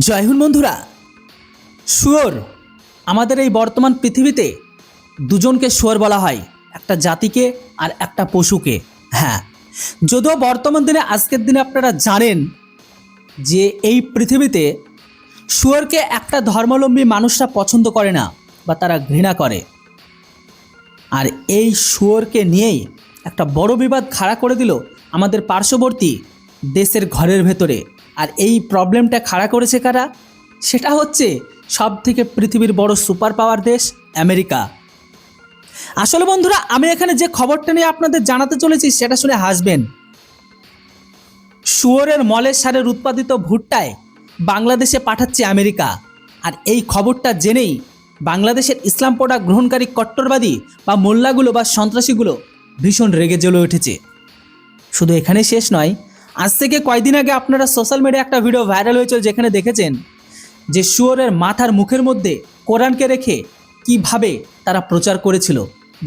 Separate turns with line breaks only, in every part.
জয় হিন্দ বন্ধুরা। শুয়োর আমাদের এই বর্তমান পৃথিবীতে দুজনকে শুয়োর বলা হয়, একটা জাতিকে আর একটা পশুকে। হ্যাঁ, যদিও বর্তমান দিনে আজকের দিনে আপনারা জানেন যে এই পৃথিবীতে শুয়োরকে একটা ধর্মাবলম্বী মানুষরা পছন্দ করে না বা তারা ঘৃণা করে। আর এই শুয়োরকে নিয়েই একটা বড় বিবাদ খাড়া করে দিল আমাদের পার্শ্ববর্তী দেশের ঘরের ভেতরে। আর এই প্রবলেমটা খাড়া করেছে কারা? সেটা হচ্ছে সব থেকে পৃথিবীর বড় সুপার পাওয়ার দেশ আমেরিকা। আসলে বন্ধুরা, আমি এখানে যে খবরটা নিয়ে আপনাদের জানাতে চলেছি সেটা শুনে হাসবেন। শুয়োরের মলের সারের উৎপাদিত ভুট্টায় বাংলাদেশে পাঠাচ্ছে আমেরিকা। আর এই খবরটা জেনেই বাংলাদেশের ইসলাম প্রোডাক্ট গ্রহণকারী কট্টরবাদী বা মোল্লাগুলো বা সন্ত্রাসীগুলো ভীষণ রেগে জ্বলে উঠেছে। শুধু এখানে শেষ নয়, আজ থেকে কয়েকদিন আগে আপনারা সোশ্যাল মিডিয়ায় একটা ভিডিও ভাইরাল হয়েছিল যেখানে দেখেছেন যে শুয়োরের মাথার মুখের মধ্যে কোরআনকে রেখে কিভাবে তারা প্রচার করেছিল।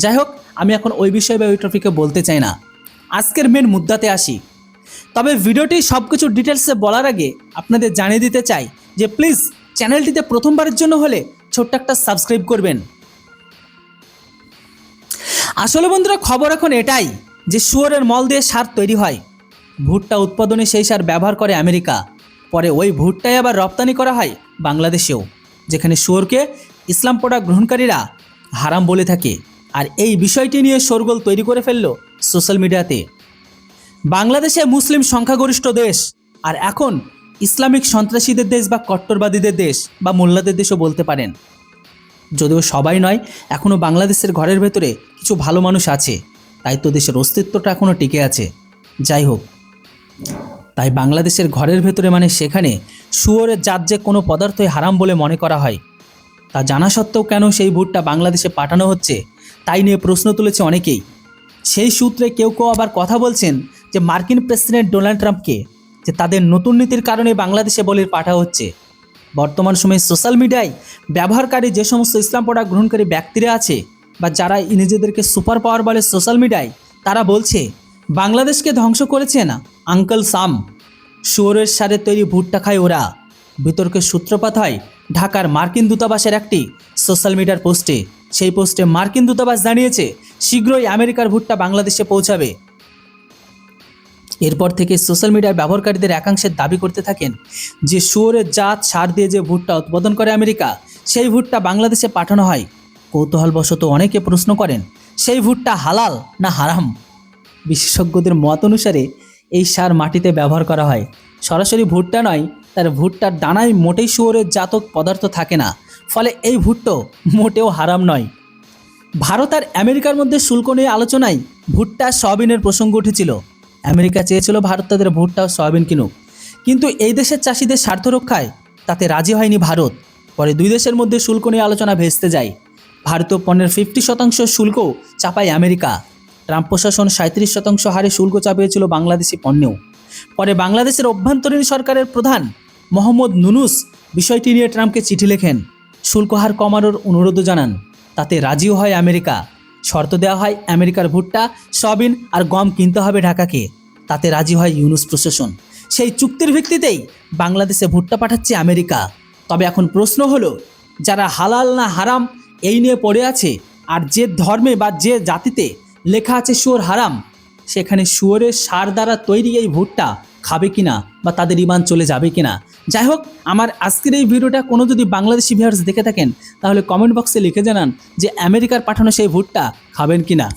যাই হোক, আমি এখন ওই বিষয়ে বা ওই টপিকে বলতে চাই না, আজকের মেন মুদ্দাতে আসি। তবে ভিডিওটি সব কিছু ডিটেলসে বলার আগে আপনাদের জানিয়ে দিতে চাই যে প্লিজ চ্যানেলটিতে প্রথমবারের জন্য হলে ছোট্ট একটা সাবস্ক্রাইব করবেন। আসলে বন্ধুরা, খবর এখন এটাই যে শুয়োরের মল দিয়ে সার তৈরি হয়, ভুট্টা উৎপাদনে সেই সার ব্যবহার করে আমেরিকা। পরে ওই ভুট্টাই আবার রপ্তানি করা হয় বাংলাদেশেও, যেখানে শুয়োরকে ইসলাম প্রোডাক্ট গ্রহণকারীরা হারাম বলে থাকে। আর এই বিষয়টি নিয়ে শোরগোল তৈরি করে ফেলল সোশ্যাল মিডিয়াতে। বাংলাদেশে মুসলিম সংখ্যাগরিষ্ঠ দেশ, আর এখন ইসলামিক সন্ত্রাসীদের দেশ বা কট্টরবাদীদের দেশ বা মোল্লাদের দেশও বলতে পারেন। যদিও সবাই নয়, এখনও বাংলাদেশের ঘরের ভেতরে কিছু ভালো মানুষ আছে, তাই তো দেশের অস্তিত্বটা এখনও টিকে আছে। যাই হোক, তাই বাংলাদেশের ঘরের ভেতরে মানে সেখানে শুয়োরের জাত যে কোনো পদার্থই হারাম বলে মনে করা হয়, তা জানা সত্ত্বেও কেন সেই ভুট্টা বাংলাদেশে পাঠানো হচ্ছে তাই নিয়ে প্রশ্ন তুলেছে অনেকেই। সেই সূত্রে কেউ কেউ আবার কথা বলছেন যে মার্কিন প্রেসিডেন্ট ডোনাল্ড ট্রাম্পকে, যে তাদের নতুন নীতির কারণে বাংলাদেশে বলে পাঠানো হচ্ছে। বর্তমান সময়ে সোশ্যাল মিডিয়ায় ব্যবহারকারী যে সমস্ত ইসলাম প্রোডাক্ট গ্রহণকারী ব্যক্তিরা আছে বা যারা নিজেদেরকে সুপার পাওয়ার বলে সোশ্যাল মিডিয়ায়, তারা বলছে বাংলাদেশকে ধ্বংস করেছে না আঙ্কেল সাম, শুয়োরের সারে তৈরি ভুট্টা খায় ওরা। বিতর্কের সূত্রপাত হয় ঢাকার মার্কিন দূতাবাসের একটি সোশ্যাল মিডিয়ার পোস্টে। সেই পোস্টে মার্কিন দূতাবাস জানিয়েছে শীঘ্রই আমেরিকার ভুট্টা বাংলাদেশে পৌঁছাবে। এরপর থেকে সোশ্যাল মিডিয়ার ব্যবহারকারীদের একাংশের দাবি করতে থাকেন যে শুয়োরের জাত সার দিয়ে যে ভুট্টা উৎপাদন করে আমেরিকা, সেই ভুট্টা বাংলাদেশে পাঠানো হয়। কৌতূহলবশত অনেকে প্রশ্ন করেন সেই ভুট্টা হালাল না হারাম। বিশেষজ্ঞদের মত অনুসারে এই সার মাটিতে ব্যবহার করা হয়, সরাসরি ভুট্টা নয়। তার ভুট্টার দানায় মোটেই শুয়োরের জাতক পদার্থ থাকে না, ফলে এই ভুট্টো মোটেও হারাম নয়। ভারত আর আমেরিকার মধ্যে শুল্ক নিয়ে আলোচনায় ভুট্টা সয়াবিনের প্রসঙ্গ উঠেছিল। আমেরিকা চেয়েছিল ভারত তাদের ভুট্টা ও সয়াবিন কিনুক, কিন্তু এই দেশের চাষিদের স্বার্থ রক্ষায় তাতে রাজি হয়নি ভারত। পরে দুই দেশের মধ্যে শুল্ক নিয়ে আলোচনা ভেস্তে যায়। ভারতীয় পণ্যের 50% শুল্ক চাপায় আমেরিকা। ট্রাম্প প্রশাসন 37% হারে শুল্ক চাপিয়েছিল বাংলাদেশি পণ্যেও। পরে বাংলাদেশের অভ্যন্তরীণ সরকারের প্রধান মোহাম্মদ নুনুস বিষয়টি নিয়ে ট্রাম্পকে চিঠি লেখেন, শুল্ক হার কমানোর অনুরোধ জানান। তাতে রাজিও হয় আমেরিকা। শর্ত দেওয়া হয় আমেরিকার ভুট্টা, সয়াবিন আর গম কিনতে হবে ঢাকাকে। তাতে রাজি হয় ইউনুস প্রশাসন। সেই চুক্তির ভিত্তিতেই বাংলাদেশে ভুট্টা পাঠাচ্ছে আমেরিকা। তবে এখন প্রশ্ন হলো, যারা হালাল না হারাম এই নিয়ে পড়ে আছে, আর যে ধর্মে বা যে জাতিতে লেখা আছে শুয়োর হারাম, সেখানে শুয়োরের সার দ্বারা তৈরি এই ভুট্টা খাবে কিনা বা তাদের ইমান চলে যাবে কিনা। যাই হোক, আমার আজকের এই ভিডিওটা কোনো যদি বাংলাদেশি ভিউয়ার্স দেখে থাকেন তাহলে কমেন্ট বক্সে লিখে জানান যে আমেরিকার পাঠানো সেই ভুট্টা খাবেন কিনা।